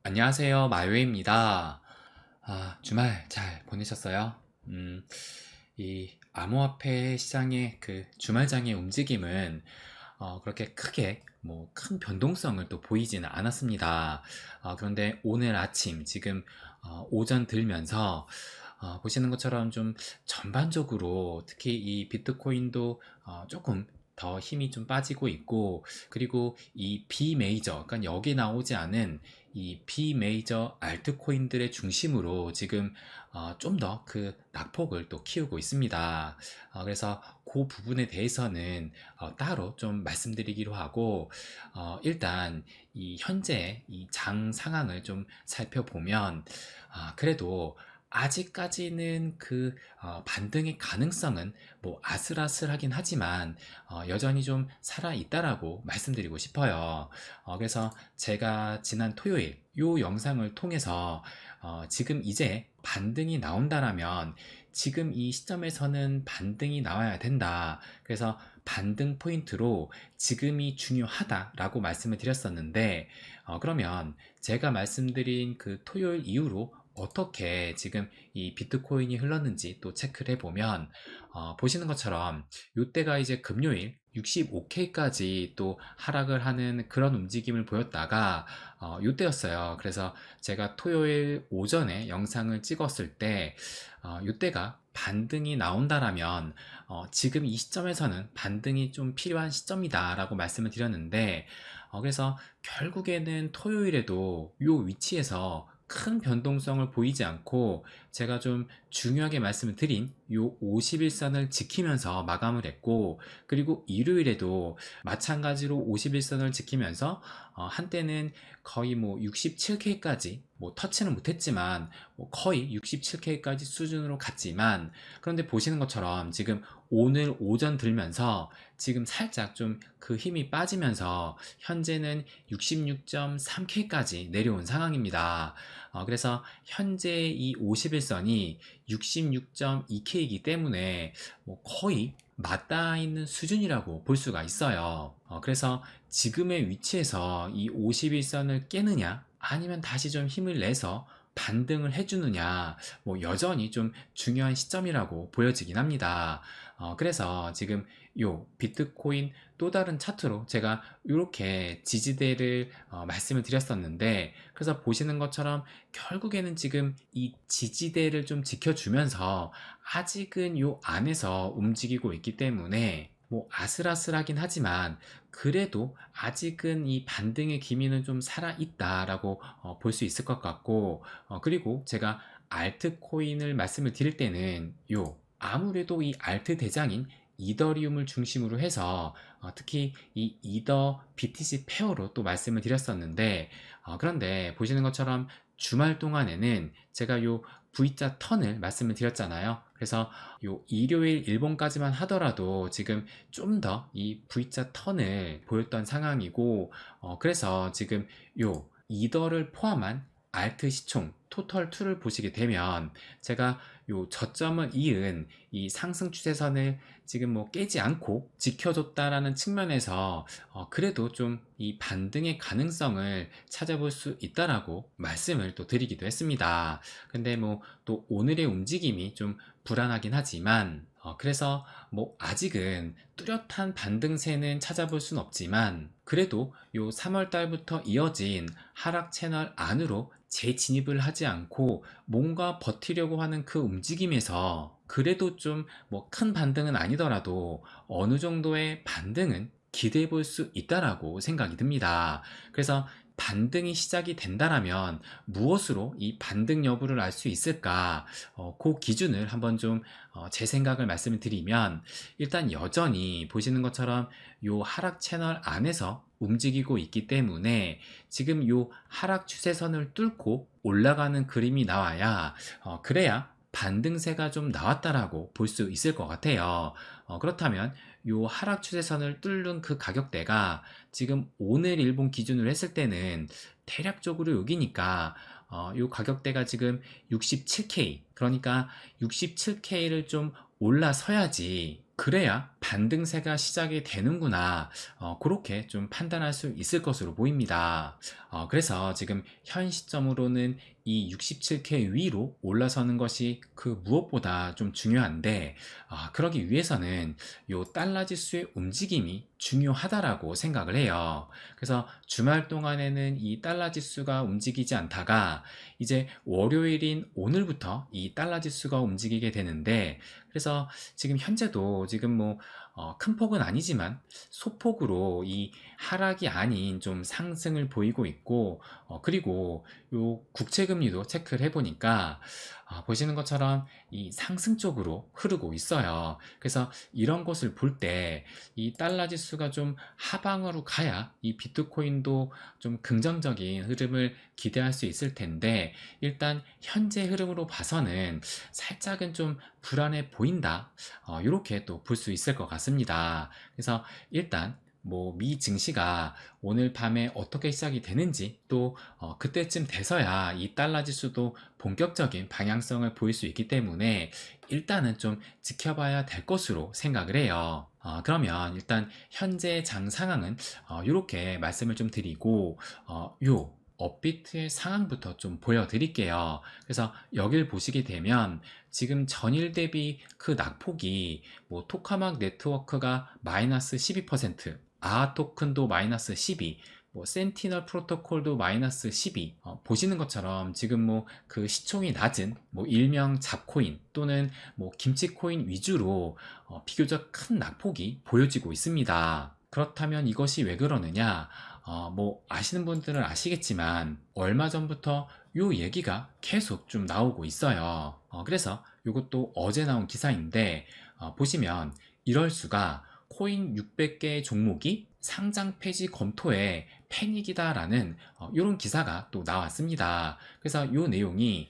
안녕하세요, 마요입니다. 주말 잘 보내셨어요? 이 암호화폐 시장의 그 주말장의 움직임은 그렇게 크게 뭐 큰 변동성을 또 보이지는 않았습니다. 그런데 오늘 아침 지금 오전 들면서 보시는 것처럼 좀 전반적으로 특히 이 비트코인도 조금 더 힘이 좀 빠지고 있고, 그리고 이 비메이저, 그러니까 여기 나오지 않은 이 비메이저 알트코인들의 중심으로 지금 좀 더 그 낙폭을 또 키우고 있습니다. 그래서 그 부분에 대해서는 따로 좀 말씀드리기로 하고, 일단 이 현재 이 장 상황을 좀 살펴보면, 그래도 아직까지는 그 반등의 가능성은 뭐 아슬아슬하긴 하지만 여전히 좀 살아 있다라고 말씀드리고 싶어요. 그래서 제가 지난 토요일 요 영상을 통해서 지금 이제 반등이 나온다라면 지금 이 시점에서는 반등이 나와야 된다. 그래서 반등 포인트로 지금이 중요하다라고 말씀을 드렸었는데, 그러면 제가 말씀드린 그 토요일 이후로 어떻게 지금 이 비트코인이 흘렀는지 또 체크를 해보면, 보시는 것처럼 이때가 이제 금요일 65K까지 또 하락을 하는 그런 움직임을 보였다가 이때였어요. 그래서 제가 토요일 오전에 영상을 찍었을 때 이때가 반등이 나온다라면 지금 이 시점에서는 반등이 좀 필요한 시점이다 라고 말씀을 드렸는데, 그래서 결국에는 토요일에도 이 위치에서 큰 변동성을 보이지 않고 제가 좀 중요하게 말씀을 드린 요 51선을 지키면서 마감을 했고, 그리고 일요일에도 마찬가지로 51선을 지키면서 한때는 거의 뭐 67K까지 뭐 터치는 못했지만 뭐 거의 67K까지 수준으로 갔지만, 그런데 보시는 것처럼 지금 오늘 오전 들면서 지금 살짝 좀 그 힘이 빠지면서 현재는 66.3K까지 내려온 상황입니다. 그래서 현재 이 51선이 66.2K이기 때문에 뭐 거의 맞닿아 있는 수준이라고 볼 수가 있어요. 그래서 지금의 위치에서 이 51선을 깨느냐 아니면 다시 좀 힘을 내서 반등을 해주느냐, 뭐 여전히 좀 중요한 시점이라고 보여지긴 합니다. 그래서 지금 요 비트코인 또 다른 차트로 제가 이렇게 지지대를 말씀을 드렸었는데, 그래서 보시는 것처럼 결국에는 지금 이 지지대를 좀 지켜주면서 아직은 요 안에서 움직이고 있기 때문에 뭐 아슬아슬하긴 하지만 그래도 아직은 이 반등의 기미는 좀 살아있다라고 볼 수 있을 것 같고, 그리고 제가 알트코인을 말씀을 드릴 때는 요 아무래도 이 알트 대장인 이더리움을 중심으로 해서 특히 이 이더 BTC 페어로 또 말씀을 드렸었는데, 그런데 보시는 것처럼 주말 동안에는 제가 요 V자 턴을 말씀을 드렸잖아요. 그래서 요 일요일 일본까지만 하더라도 지금 좀 더 이 V자 턴을 보였던 상황이고, 그래서 지금 요 이더를 포함한 알트 시총 토털 2를 보시게 되면 제가 요 저점을 이은 이 상승 추세선을 지금 뭐 깨지 않고 지켜줬다라는 측면에서 그래도 좀 이 반등의 가능성을 찾아볼 수 있다라고 말씀을 또 드리기도 했습니다. 근데 뭐 또 오늘의 움직임이 좀 불안하긴 하지만, 그래서 뭐 아직은 뚜렷한 반등세는 찾아볼 순 없지만 그래도 요 3월 달부터 이어진 하락 채널 안으로 재진입을 하지 않고 뭔가 버티려고 하는 그 움직임에서 그래도 좀 뭐 큰 반등은 아니더라도 어느 정도의 반등은 기대해 볼 수 있다라고 생각이 듭니다. 그래서 반등이 시작이 된다라면 무엇으로 이 반등 여부를 알 수 있을까? 그 기준을 한번 좀 제 생각을 말씀을 드리면, 일단 여전히 보시는 것처럼 요 하락 채널 안에서 움직이고 있기 때문에 지금 요 하락 추세선을 뚫고 올라가는 그림이 나와야 그래야 반등세가 좀 나왔다라고 볼 수 있을 것 같아요. 그렇다면 요 하락 추세선을 뚫는 그 가격대가 지금 오늘 일본 기준으로 했을 때는 대략적으로 여기니까 요 가격대가 지금 67K, 그러니까 67K를 좀 올라서야지 그래야 반등세가 시작이 되는구나. 그렇게 좀 판단할 수 있을 것으로 보입니다. 그래서 지금 현 시점으로는 이 67K 위로 올라서는 것이 그 무엇보다 좀 중요한데, 그러기 위해서는 요 달러 지수의 움직임이 중요하다라고 생각을 해요. 그래서 주말 동안에는 이 달러 지수가 움직이지 않다가 이제 월요일인 오늘부터 이 달러 지수가 움직이게 되는데, 그래서 지금 현재도 지금 뭐 큰 폭은 아니지만 소폭으로 이 하락이 아닌 좀 상승을 보이고 있고, 그리고 요 국채금리도 체크를 해보니까 보시는 것처럼 이 상승 쪽으로 흐르고 있어요. 그래서 이런 것을 볼 때 이 달러 지수가 좀 하방으로 가야 이 비트코인도 좀 긍정적인 흐름을 기대할 수 있을 텐데, 일단 현재 흐름으로 봐서는 살짝은 좀 불안해 보인다. 이렇게 또 볼 수 있을 것 같습니다. 그래서 일단 뭐 미 증시가 오늘 밤에 어떻게 시작이 되는지, 또 그때쯤 돼서야 이 달러 지수도 본격적인 방향성을 보일 수 있기 때문에 일단은 좀 지켜봐야 될 것으로 생각을 해요. 그러면 일단 현재 장 상황은 이렇게 말씀을 좀 드리고, 요 업비트의 상황부터 좀 보여드릴게요. 그래서 여길 보시게 되면 지금 전일 대비 그 낙폭이 뭐 토카막 네트워크가 마이너스 12%, 아하 토큰도 마이너스 12, 뭐 센티널 프로토콜도 마이너스 12. 보시는 것처럼 지금 뭐 그 시총이 낮은 뭐 일명 잡코인 또는 뭐 김치코인 위주로 비교적 큰 낙폭이 보여지고 있습니다. 그렇다면 이것이 왜 그러느냐? 뭐 아시는 분들은 아시겠지만 얼마 전부터 요 얘기가 계속 좀 나오고 있어요. 그래서 이것도 어제 나온 기사인데, 보시면 이럴 수가 코인 600개 종목이 상장 폐지 검토에 패닉이다라는 이런 기사가 또 나왔습니다. 그래서 이 내용이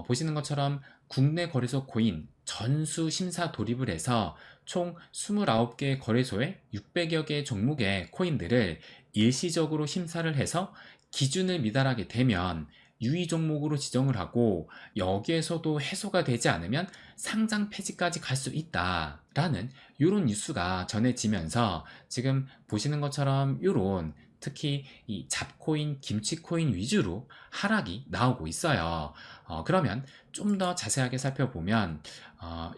보시는 것처럼 국내 거래소 코인 전수 심사 돌입을 해서 총 29개 거래소에 600여 개 종목의 코인들을 일시적으로 심사를 해서 기준을 미달하게 되면 유의 종목으로 지정을 하고, 여기에서도 해소가 되지 않으면 상장 폐지까지 갈 수 있다라는 이런 뉴스가 전해지면서 지금 보시는 것처럼 이런 특히 이 잡코인, 김치코인 위주로 하락이 나오고 있어요. 그러면 좀 더 자세하게 살펴보면,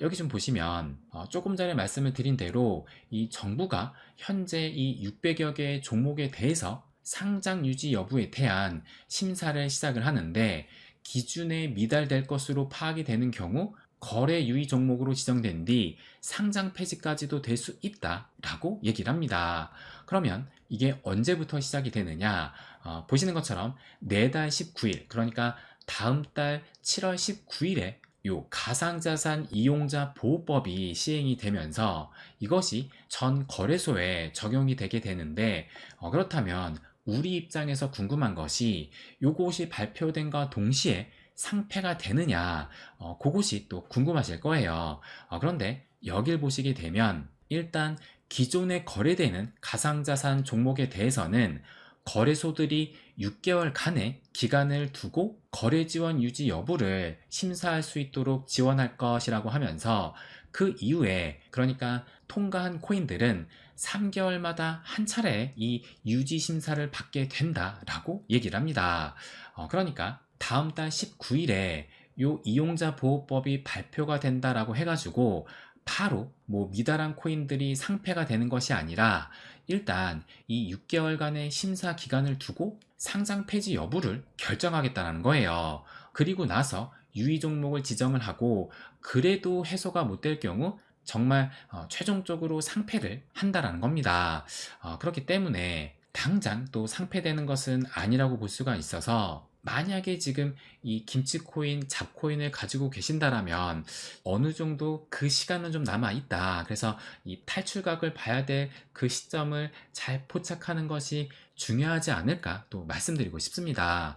여기 좀 보시면 조금 전에 말씀을 드린 대로 이 정부가 현재 이 600여 개의 종목에 대해서 상장 유지 여부에 대한 심사를 시작을 하는데, 기준에 미달될 것으로 파악이 되는 경우 거래 유의 종목으로 지정된 뒤 상장 폐지까지도 될 수 있다라고 얘기를 합니다. 그러면 이게 언제부터 시작이 되느냐? 보시는 것처럼 내달 19일, 그러니까 다음 달 7월 19일에 요 가상자산 이용자 보호법이 시행이 되면서 이것이 전 거래소에 적용이 되게 되는데, 그렇다면 우리 입장에서 궁금한 것이 요것이 발표된과 동시에 상폐가 되느냐, 그것이 또 궁금하실 거예요. 그런데 여길 보시게 되면 일단 기존에 거래되는 가상자산 종목에 대해서는 거래소들이 6개월간의 기간을 두고 거래 지원 유지 여부를 심사할 수 있도록 지원할 것이라고 하면서, 그 이후에 그러니까 통과한 코인들은 3개월마다 한 차례 이 유지 심사를 받게 된다라고 얘기를 합니다. 그러니까 다음 달 19일에 요 이용자 보호법이 발표가 된다라고 해가지고 바로 뭐 미달한 코인들이 상폐가 되는 것이 아니라 일단 이 6개월간의 심사 기간을 두고 상장 폐지 여부를 결정하겠다는 거예요. 그리고 나서 유의 종목을 지정을 하고, 그래도 해소가 못 될 경우 정말 최종적으로 상폐를 한다라는 겁니다. 그렇기 때문에 당장 또 상폐되는 것은 아니라고 볼 수가 있어서, 만약에 지금 이 김치코인, 잡코인을 가지고 계신다라면 어느 정도 그 시간은 좀 남아 있다. 그래서 이 탈출각을 봐야 될 그 시점을 잘 포착하는 것이 중요하지 않을까 또 말씀드리고 싶습니다.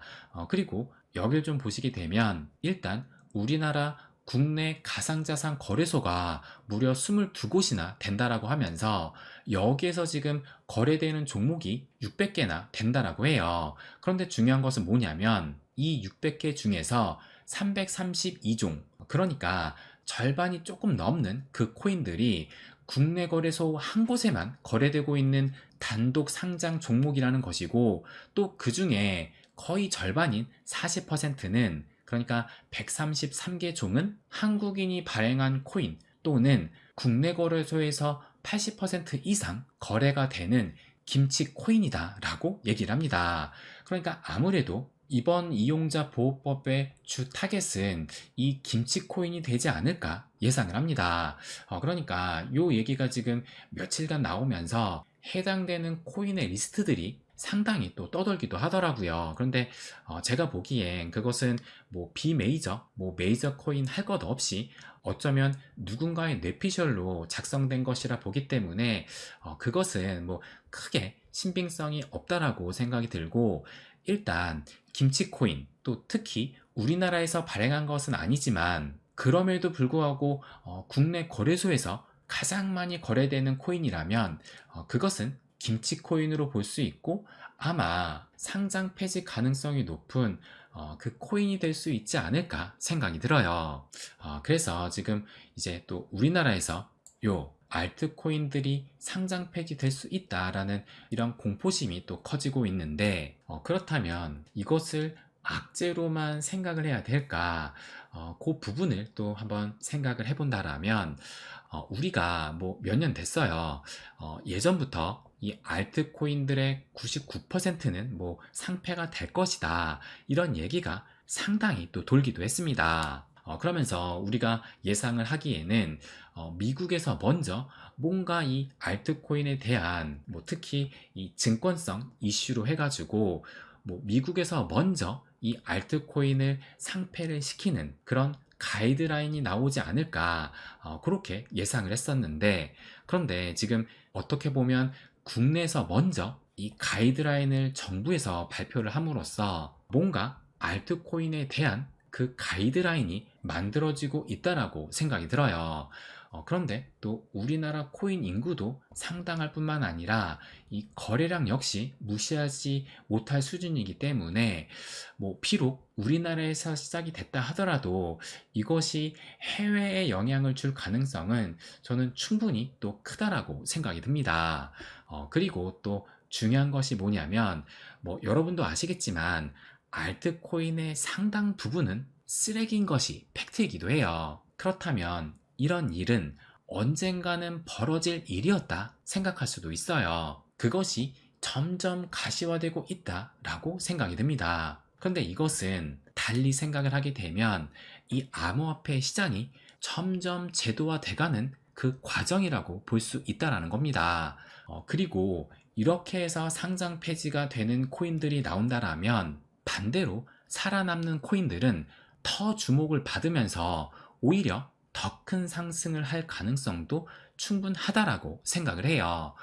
그리고 여길 좀 보시게 되면 일단 우리나라 국내 가상자산 거래소가 무려 22곳이나 된다라고 하면서 여기에서 지금 거래되는 종목이 600개나 된다라고 해요. 그런데 중요한 것은 뭐냐면 이 600개 중에서 332종, 그러니까 절반이 조금 넘는 그 코인들이 국내 거래소 한 곳에만 거래되고 있는 단독 상장 종목이라는 것이고, 또 그 중에 거의 절반인 40%는, 그러니까 133개 종은 한국인이 발행한 코인 또는 국내 거래소에서 80% 이상 거래가 되는 김치 코인이다 라고 얘기를 합니다. 그러니까 아무래도 이번 이용자 보호법의 주 타겟은 이 김치 코인이 되지 않을까 예상을 합니다. 그러니까 요 얘기가 지금 며칠간 나오면서 해당되는 코인의 리스트들이 상당히 또 떠돌기도 하더라고요. 그런데 제가 보기엔 그것은 뭐 비메이저, 뭐 메이저 코인 할 것 없이 어쩌면 누군가의 뇌피셜로 작성된 것이라 보기 때문에 그것은 뭐 크게 신빙성이 없다라고 생각이 들고, 일단 김치코인, 또 특히 우리나라에서 발행한 것은 아니지만 그럼에도 불구하고 국내 거래소에서 가장 많이 거래되는 코인이라면 그것은 김치코인으로 볼 수 있고, 아마 상장 폐지 가능성이 높은 그 코인이 될 수 있지 않을까 생각이 들어요. 그래서 지금 이제 또 우리나라에서 요 알트코인들이 상장 폐지될 수 있다라는 이런 공포심이 또 커지고 있는데, 그렇다면 이것을 악재로만 생각을 해야 될까? 그 부분을 또 한번 생각을 해본다라면, 우리가 뭐 몇 년 됐어요. 예전부터 이 알트코인들의 99%는 뭐 상폐가 될 것이다, 이런 얘기가 상당히 또 돌기도 했습니다. 그러면서 우리가 예상을 하기에는 미국에서 먼저 뭔가 이 알트코인에 대한 뭐 특히 이 증권성 이슈로 해가지고 뭐 미국에서 먼저 이 알트코인을 상폐를 시키는 그런 가이드라인이 나오지 않을까, 그렇게 예상을 했었는데, 그런데 지금 어떻게 보면 국내에서 먼저 이 가이드라인을 정부에서 발표를 함으로써 뭔가 알트코인에 대한 그 가이드라인이 만들어지고 있다라고 생각이 들어요. 그런데 또 우리나라 코인 인구도 상당할 뿐만 아니라 이 거래량 역시 무시하지 못할 수준이기 때문에 뭐 비록 우리나라에서 시작이 됐다 하더라도 이것이 해외에 영향을 줄 가능성은 저는 충분히 또 크다라고 생각이 듭니다. 그리고 또 중요한 것이 뭐냐면, 뭐 여러분도 아시겠지만 알트코인의 상당 부분은 쓰레기인 것이 팩트이기도 해요. 그렇다면 이런 일은 언젠가는 벌어질 일이었다 생각할 수도 있어요. 그것이 점점 가시화되고 있다라고 생각이 듭니다. 그런데 이것은 달리 생각을 하게 되면 이 암호화폐 시장이 점점 제도화돼가는 그 과정이라고 볼 수 있다는 겁니다. 그리고 이렇게 해서 상장 폐지가 되는 코인들이 나온다라면 반대로 살아남는 코인들은 더 주목을 받으면서 오히려 더 큰 상승을 할 가능성도 충분하다라고 생각을 해요.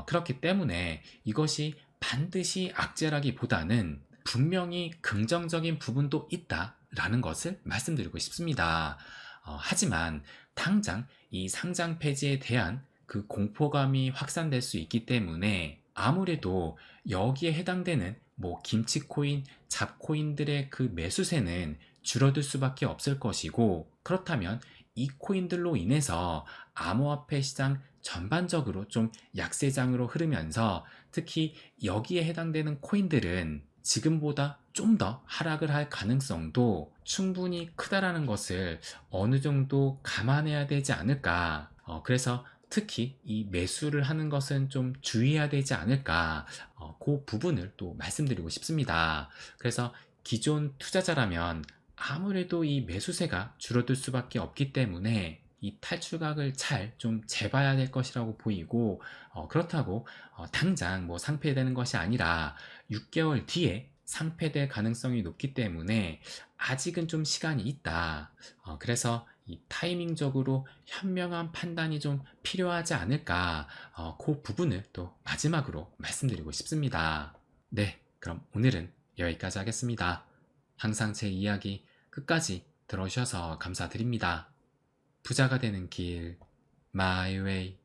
그렇기 때문에 이것이 반드시 악재라기보다는 분명히 긍정적인 부분도 있다라는 것을 말씀드리고 싶습니다. 하지만 당장 이 상장 폐지에 대한 그 공포감이 확산될 수 있기 때문에 아무래도 여기에 해당되는 뭐 김치코인, 잡코인들의 그 매수세는 줄어들 수밖에 없을 것이고, 그렇다면 이 코인들로 인해서 암호화폐 시장 전반적으로 좀 약세장으로 흐르면서 특히 여기에 해당되는 코인들은 지금보다 좀 더 하락을 할 가능성도 충분히 크다라는 것을 어느 정도 감안해야 되지 않을까. 그래서 특히 이 매수를 하는 것은 좀 주의해야 되지 않을까, 그 부분을 또 말씀드리고 싶습니다. 그래서 기존 투자자라면 아무래도 이 매수세가 줄어들 수밖에 없기 때문에 이 탈출각을 잘 좀 재봐야 될 것이라고 보이고, 그렇다고 당장 뭐 상폐되는 것이 아니라 6개월 뒤에 상폐될 가능성이 높기 때문에 아직은 좀 시간이 있다. 그래서 이 타이밍적으로 현명한 판단이 좀 필요하지 않을까, 그 부분을 또 마지막으로 말씀드리고 싶습니다. 네, 그럼 오늘은 여기까지 하겠습니다. 항상 제 이야기 끝까지 들어주셔서 감사드립니다. 부자가 되는 길, My Way.